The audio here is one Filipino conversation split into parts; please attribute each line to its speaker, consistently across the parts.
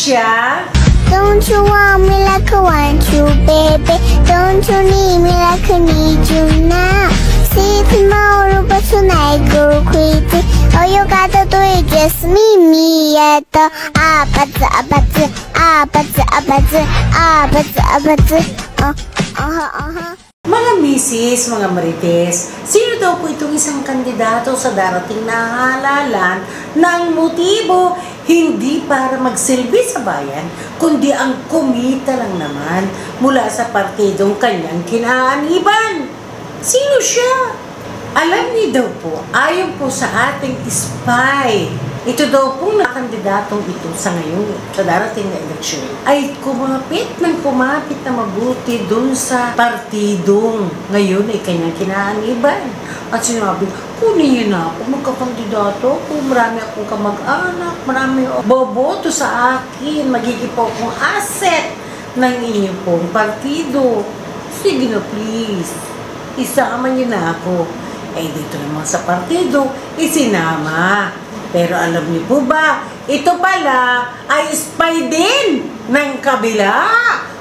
Speaker 1: siya?
Speaker 2: Don't you want me like I want you, baby? Don't you need me like I need you now? See tomorrow, but tonight go crazy. All you gotta do is just meet me at the abattoir.
Speaker 1: Mga misis, mga marites, sino daw po itong isang kandidato sa darating na halalan ng motibo hindi para magsilbi sa bayan, kundi ang kumita lang naman mula sa partidong kanyang kinaaniban? Sino siya? Alam niyo daw po, ayon po sa ating spy, ito daw pong kandidatong ito sa ngayon, sa darating na eleksyon, ay kumapit na mabuti dun sa partidong ngayon ay kanyang kinaaniban. At sinabi, kunin niyo na ako magkakandidato kung marami akong kamag-anak, marami boboto sa akin, magiging po akong asset ng inyong pong partido. Sige na please, isama niyo na ako. Eh dito naman sa partido, isinama. Pero alam niyo po ba, ito pala ay spy din ng kabila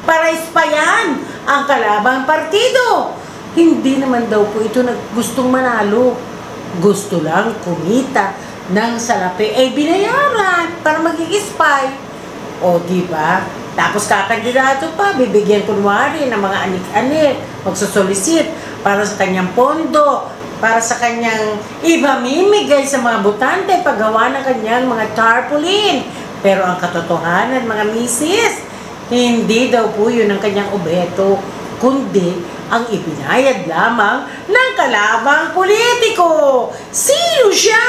Speaker 1: para spayan ang kalabang partido. Hindi naman daw po ito gustong manalo. Gusto lang kumita ng salapi. Eh binayaran para magiging spy. O diba? Tapos kakandidato pa, bibigyan kunwari ng mga anik-anik, magsusolisit para sa kanyang pondo, para sa kanyang ibamimigay sa mga botante paggawa ng kanyang mga tarpaulin. Pero ang katotohanan, mga misis, hindi daw po yun ang kanyang objeto, kundi ang ibinayad lamang ng kalabang politiko. Sino siya?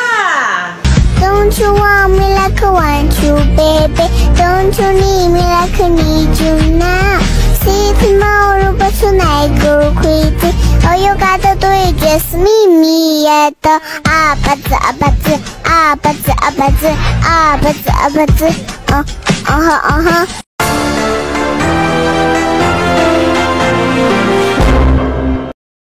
Speaker 2: Don't you want me like I want you, baby? Don't you need me like I need you now? See tomorrow, but tonight go crazy. All you gotta do is just meet me at the abattoir.